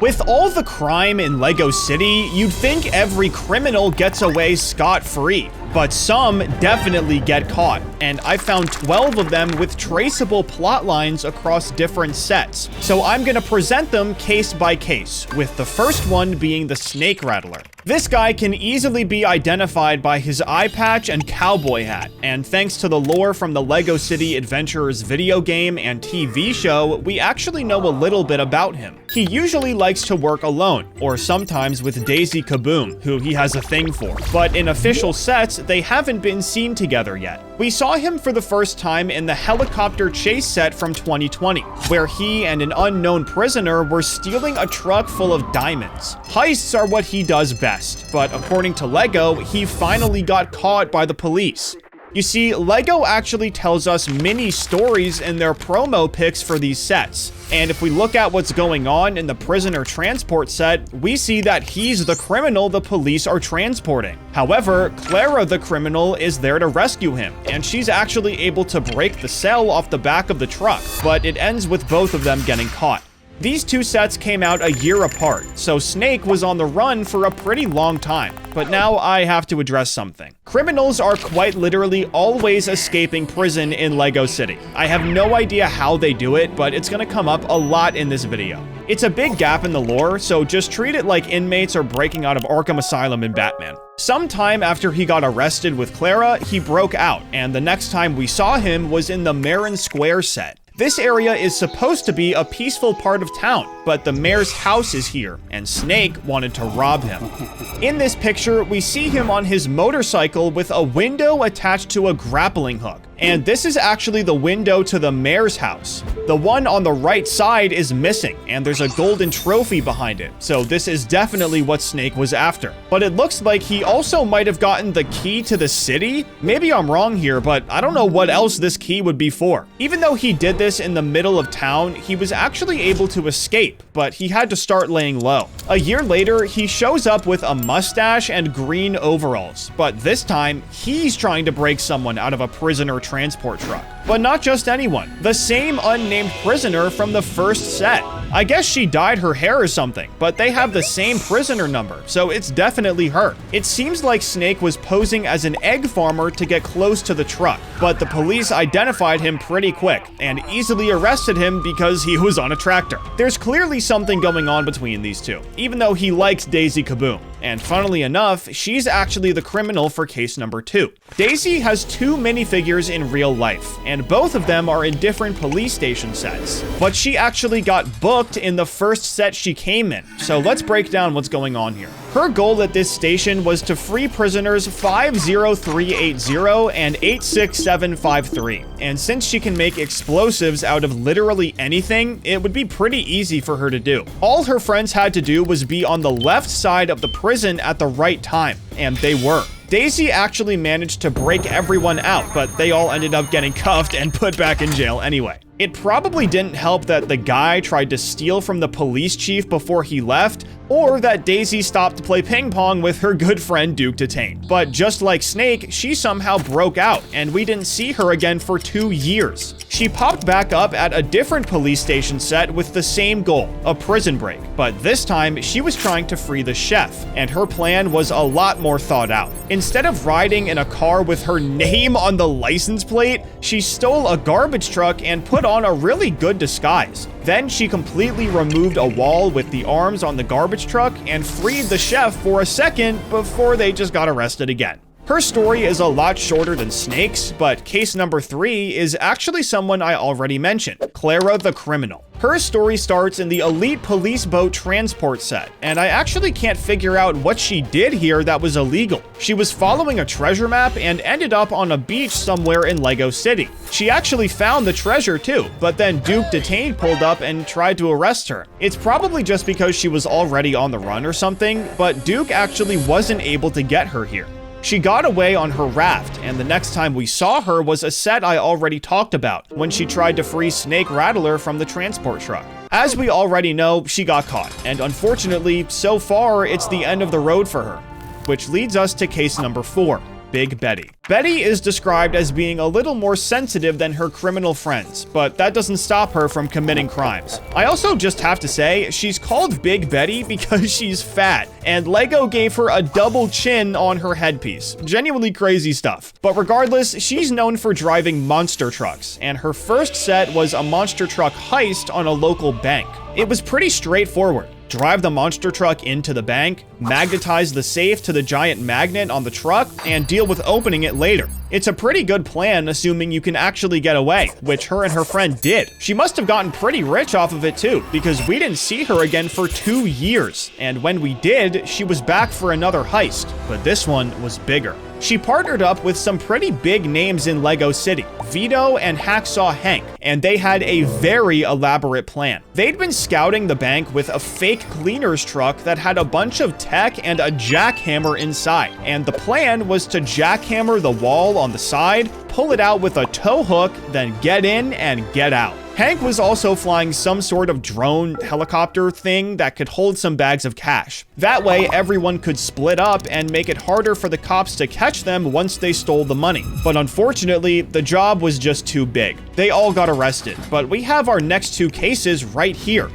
With all the crime in Lego City, you'd think every criminal gets away scot-free, but some definitely get caught, and I found 12 of them with traceable plot lines across different sets. So I'm gonna present them case by case, with the first one being the Snake Rattler. This guy can easily be identified by his eye patch and cowboy hat, and thanks to the lore from the Lego City Adventurers video game and TV show, we actually know a little bit about him. He usually likes to work alone, or sometimes with Daisy Kaboom, who he has a thing for, but in official sets, they haven't been seen together yet. We saw him for the first time in the helicopter chase set from 2020, where he and an unknown prisoner were stealing a truck full of diamonds. Heists are what he does best, but according to Lego, he finally got caught by the police. You see, Lego actually tells us mini stories in their promo pics for these sets. And if we look at what's going on in the prisoner transport set, we see that he's the criminal the police are transporting. However, Clara the criminal is there to rescue him, and she's actually able to break the cell off the back of the truck, but it ends with both of them getting caught. These two sets came out a year apart, so Snake was on the run for a pretty long time. But now I have to address something. Criminals are quite literally always escaping prison in Lego City. I have no idea how they do it, but it's gonna come up a lot in this video. It's a big gap in the lore, so just treat it like inmates are breaking out of Arkham Asylum in Batman. Sometime after he got arrested with Clara, he broke out, and the next time we saw him was in the Marin Square set. This area is supposed to be a peaceful part of town, but the mayor's house is here, and Snake wanted to rob him. In this picture, we see him on his motorcycle with a window attached to a grappling hook. And this is actually the window to the mayor's house. The one on the right side is missing, and there's a golden trophy behind it, so this is definitely what Snake was after. But it looks like he also might have gotten the key to the city? Maybe I'm wrong here, but I don't know what else this key would be for. Even though he did this in the middle of town, he was actually able to escape, but he had to start laying low. A year later, he shows up with a mustache and green overalls, but this time, he's trying to break someone out of a prisoner transport truck. But not just anyone. The same unnamed prisoner from the first set. I guess she dyed her hair or something, but they have the same prisoner number, so it's definitely her. It seems like Snake was posing as an egg farmer to get close to the truck, but the police identified him pretty quick and easily arrested him because he was on a tractor. There's clearly something going on between these two, even though he likes Daisy Kaboom. And funnily enough, she's actually the criminal for case number 2. Daisy has 2 minifigures in real life, and both of them are in different police station sets. But she actually got booked in the first set she came in, so let's break down what's going on here. Her goal at this station was to free prisoners 50380 and 86753, and since she can make explosives out of literally anything, it would be pretty easy for her to do. All her friends had to do was be on the left side of the prison at the right time, and they were. Daisy actually managed to break everyone out, but they all ended up getting cuffed and put back in jail anyway. It probably didn't help that the guy tried to steal from the police chief before he left, or that Daisy stopped to play ping pong with her good friend Duke Detain. But just like Snake, she somehow broke out, and we didn't see her again for 2 years. She popped back up at a different police station set with the same goal, a prison break. But this time, she was trying to free the chef, and her plan was a lot more thought out. Instead of riding in a car with her name on the license plate, she stole a garbage truck and put on a really good disguise. Then she completely removed a wall with the arms on the garbage truck and freed the chef for a second before they just got arrested again. Her story is a lot shorter than Snake's, but case number 3 is actually someone I already mentioned, Clara the criminal. Her story starts in the Elite Police Boat Transport set, and I actually can't figure out what she did here that was illegal. She was following a treasure map and ended up on a beach somewhere in Lego City. She actually found the treasure too, but then Duke Detain pulled up and tried to arrest her. It's probably just because she was already on the run or something, but Duke actually wasn't able to get her here. She got away on her raft, and the next time we saw her was a set I already talked about, when she tried to free Snake Rattler from the transport truck. As we already know, she got caught, and unfortunately, so far, it's the end of the road for her. Which leads us to case number 4, Big Betty. Betty is described as being a little more sensitive than her criminal friends, but that doesn't stop her from committing crimes. I also just have to say, she's called Big Betty because she's fat, and Lego gave her a double chin on her headpiece. Genuinely crazy stuff. But regardless, she's known for driving monster trucks, and her first set was a monster truck heist on a local bank. It was pretty straightforward. Drive the monster truck into the bank, magnetize the safe to the giant magnet on the truck, and deal with opening it later. It's a pretty good plan, assuming you can actually get away, which her and her friend did. She must have gotten pretty rich off of it too, because we didn't see her again for 2 years. And when we did, she was back for another heist, but this one was bigger. She partnered up with some pretty big names in Lego City, Veto and Hacksaw Hank, and they had a very elaborate plan. They'd been scouting the bank with a fake cleaner's truck that had a bunch of tech and a jackhammer inside, and the plan was to jackhammer the wall on the side, pull it out with a tow hook, then get in and get out. Hank was also flying some sort of drone helicopter thing that could hold some bags of cash. That way, everyone could split up and make it harder for the cops to catch them once they stole the money. But unfortunately, the job was just too big. They all got arrested, but we have our next 2 cases right here.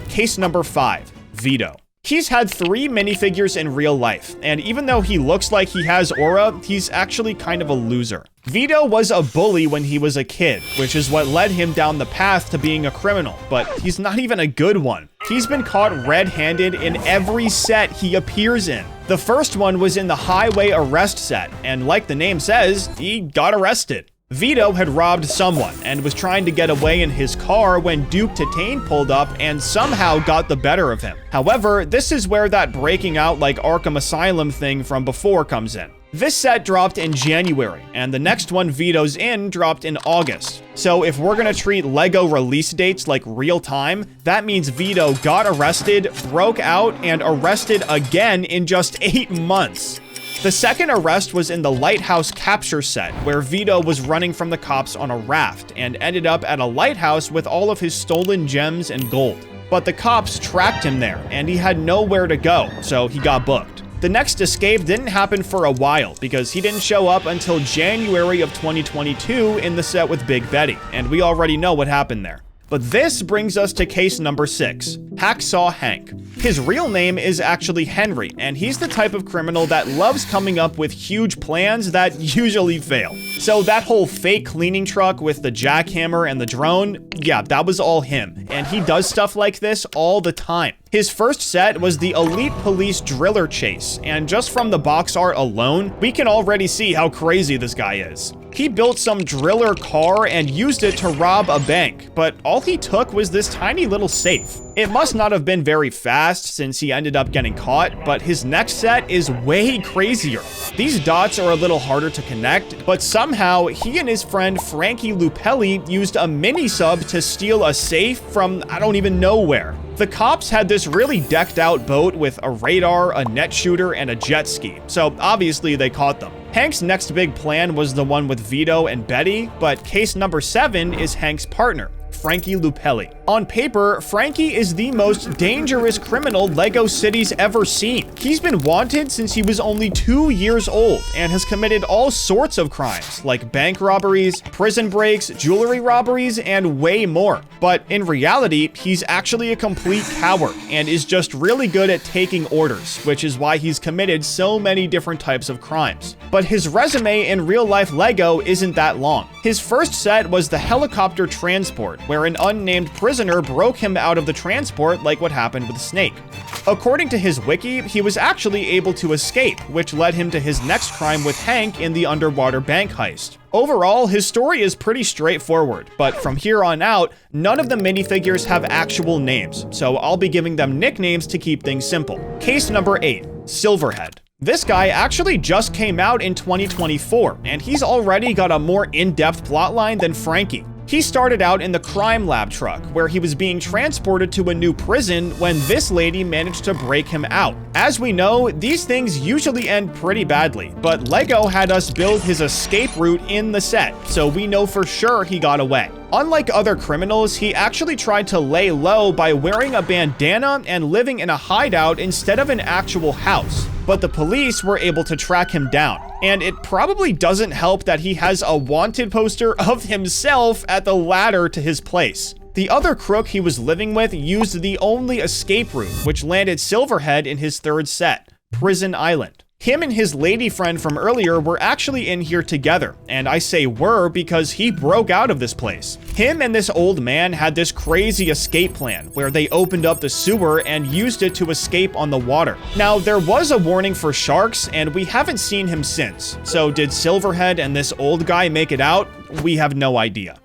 Case number 5, Veto. He's had 3 minifigures in real life, and even though he looks like he has aura, he's actually kind of a loser. Veto was a bully when he was a kid, which is what led him down the path to being a criminal, but he's not even a good one. He's been caught red-handed in every set he appears in. The first one was in the highway arrest set, and like the name says, he got arrested. Veto had robbed someone and was trying to get away in his car when Duke Tatane pulled up and somehow got the better of him. However, this is where that breaking out like Arkham Asylum thing from before comes in. This set dropped in January, and the next one Veto's in dropped in August. So if we're gonna treat Lego release dates like real time, that means Veto got arrested, broke out, and arrested again in just 8 months. The second arrest was in the Lighthouse capture set, where Veto was running from the cops on a raft and ended up at a lighthouse with all of his stolen gems and gold. But the cops tracked him there, and he had nowhere to go, so he got booked. The next escape didn't happen for a while, because he didn't show up until January of 2022 in the set with Big Betty, and we already know what happened there. But this brings us to case number 6, Hacksaw Hank. His real name is actually Henry, and he's the type of criminal that loves coming up with huge plans that usually fail. So that whole fake cleaning truck with the jackhammer and the drone, yeah, that was all him, and he does stuff like this all the time. His first set was the Elite Police Driller Chase, and just from the box art alone, we can already see how crazy this guy is. He built some driller car and used it to rob a bank, but all he took was this tiny little safe. It must not have been very fast since he ended up getting caught, but his next set is way crazier. These dots are a little harder to connect, but somehow he and his friend Frankie Lupelli used a mini sub to steal a safe from I don't even know where. The cops had this really decked out boat with a radar, a net shooter, and a jet ski, so obviously they caught them. Hank's next big plan was the one with Veto and Betty, but case number 7 is Hank's partner, Frankie Lupelli. On paper, Frankie is the most dangerous criminal Lego City's ever seen. He's been wanted since he was only 2 years old and has committed all sorts of crimes, like bank robberies, prison breaks, jewelry robberies, and way more. But in reality, he's actually a complete coward and is just really good at taking orders, which is why he's committed so many different types of crimes. But his resume in real-life Lego isn't that long. His first set was the helicopter transport, where an unnamed prisoner broke him out of the transport like what happened with Snake. According to his wiki, he was actually able to escape, which led him to his next crime with Hank in the underwater bank heist. Overall, his story is pretty straightforward, but from here on out, none of the minifigures have actual names, so I'll be giving them nicknames to keep things simple. Case number 8, Silverhead. This guy actually just came out in 2024, and he's already got a more in-depth plotline than Frankie. He started out in the crime lab truck, where he was being transported to a new prison when this lady managed to break him out. As we know, these things usually end pretty badly, but Lego had us build his escape route in the set, so we know for sure he got away. Unlike other criminals, he actually tried to lay low by wearing a bandana and living in a hideout instead of an actual house. but the police were able to track him down. And it probably doesn't help that he has a wanted poster of himself at the ladder to his place. The other crook he was living with used the only escape route, which landed Silverhead in his third set, Prison Island. Him and his lady friend from earlier were actually in here together, and I say were because he broke out of this place. Him and this old man had this crazy escape plan where they opened up the sewer and used it to escape on the water. Now, there was a warning for sharks, and we haven't seen him since. So did Silverhead and this old guy make it out? We have no idea.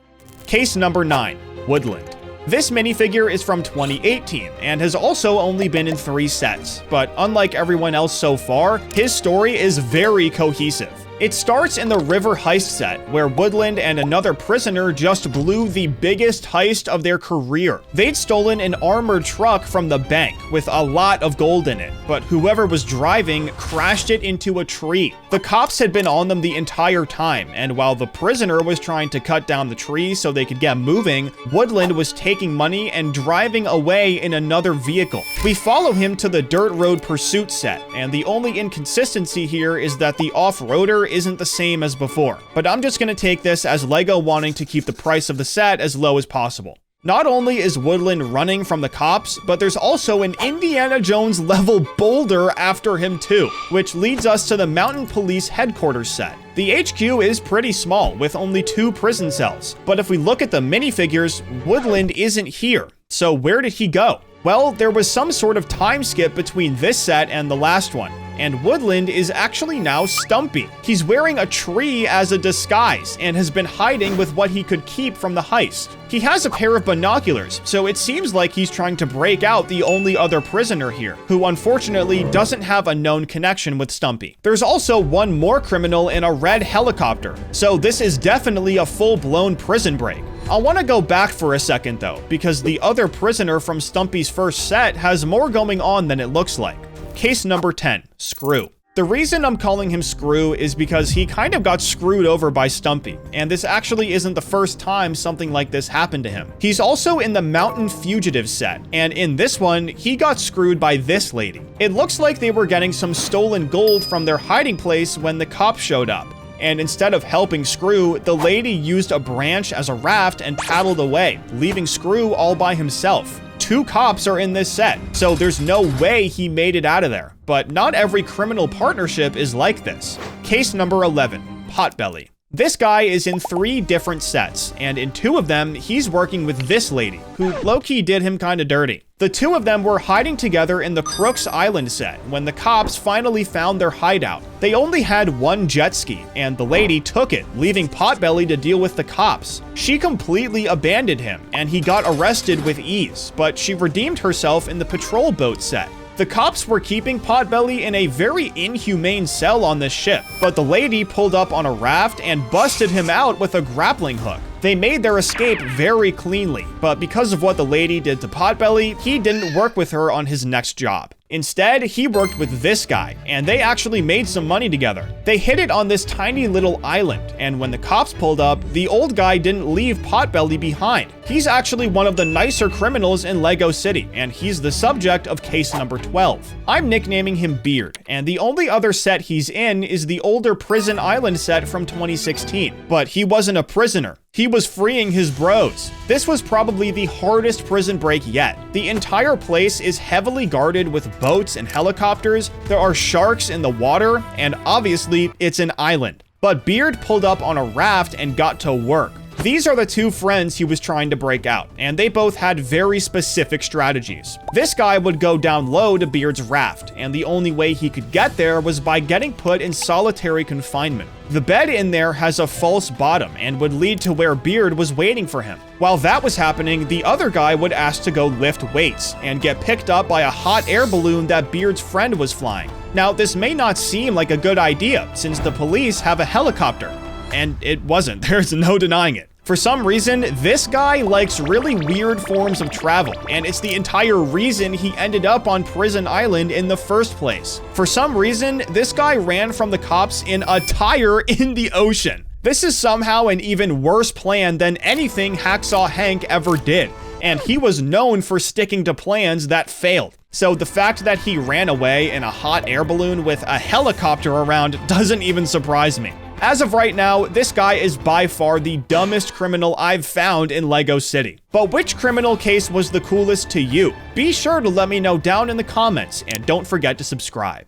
Case number 9, Woodland. This minifigure is from 2018 and has also only been in 3 sets, but unlike everyone else so far, his story is very cohesive. It starts in the River Heist set, where Woodland and another prisoner just blew the biggest heist of their career. They'd stolen an armored truck from the bank with a lot of gold in it, but whoever was driving crashed it into a tree. The cops had been on them the entire time, and while the prisoner was trying to cut down the tree so they could get moving, Woodland was taking money and driving away in another vehicle. We follow him to the Dirt Road Pursuit set, and the only inconsistency here is that the off-roader isn't the same as before, but I'm just gonna take this as LEGO wanting to keep the price of the set as low as possible. Not only is Woodland running from the cops, but there's also an Indiana Jones level boulder after him too, which leads us to the Mountain Police Headquarters set. The HQ is pretty small, with only 2 prison cells, but if we look at the minifigures, Woodland isn't here. So where did he go? Well, there was some sort of time skip between this set and the last one, and Woodland is actually now Stumpy. He's wearing a tree as a disguise and has been hiding with what he could keep from the heist. He has a pair of binoculars, so it seems like he's trying to break out the only other prisoner here, who unfortunately doesn't have a known connection with Stumpy. There's also one more criminal in a red helicopter, so this is definitely a full-blown prison break. I want to go back for a second though, because the other prisoner from Stumpy's first set has more going on than it looks like. Case number 10, Screw. The reason I'm calling him Screw is because he kind of got screwed over by Stumpy, and this actually isn't the first time something like this happened to him. He's also in the Mountain Fugitive set, and in this one, he got screwed by this lady. It looks like they were getting some stolen gold from their hiding place when the cops showed up. And instead of helping Screw, the lady used a branch as a raft and paddled away, leaving Screw all by himself. 2 cops are in this set, so there's no way he made it out of there. But not every criminal partnership is like this. Case number 11, Potbelly. This guy is in 3 different sets, and in 2 of them, he's working with this lady, who low-key did him kinda dirty. The 2 of them were hiding together in the Crooks Island set when the cops finally found their hideout. They only had 1 jet ski, and the lady took it, leaving Potbelly to deal with the cops. She completely abandoned him, and he got arrested with ease, but she redeemed herself in the patrol boat set. The cops were keeping Potbelly in a very inhumane cell on this ship, but the lady pulled up on a raft and busted him out with a grappling hook. They made their escape very cleanly, but because of what the lady did to Potbelly, he didn't work with her on his next job. Instead, he worked with this guy, and they actually made some money together. They hid it on this tiny little island, and when the cops pulled up, the old guy didn't leave Potbelly behind. He's actually one of the nicer criminals in Lego City, and he's the subject of case number 12. I'm nicknaming him Beard, and the only other set he's in is the older Prison Island set from 2016. But he wasn't a prisoner. He was freeing his bros. This was probably the hardest prison break yet. The entire place is heavily guarded with boats and helicopters. There are sharks in the water, and obviously it's an island. But Beard pulled up on a raft and got to work. These are the 2 friends he was trying to break out, and they both had very specific strategies. This guy would go down low to Beard's raft, and the only way he could get there was by getting put in solitary confinement. The bed in there has a false bottom and would lead to where Beard was waiting for him. While that was happening, the other guy would ask to go lift weights and get picked up by a hot air balloon that Beard's friend was flying. Now, this may not seem like a good idea since the police have a helicopter. And it wasn't. There's no denying it. For some reason, this guy likes really weird forms of travel, and it's the entire reason he ended up on Prison Island in the first place. For some reason, this guy ran from the cops in a tire in the ocean. This is somehow an even worse plan than anything Hacksaw Hank ever did. and he was known for sticking to plans that failed. So the fact that he ran away in a hot air balloon with a helicopter around doesn't even surprise me. As of right now, this guy is by far the dumbest criminal I've found in Lego City. But which criminal case was the coolest to you? Be sure to let me know down in the comments, and don't forget to subscribe.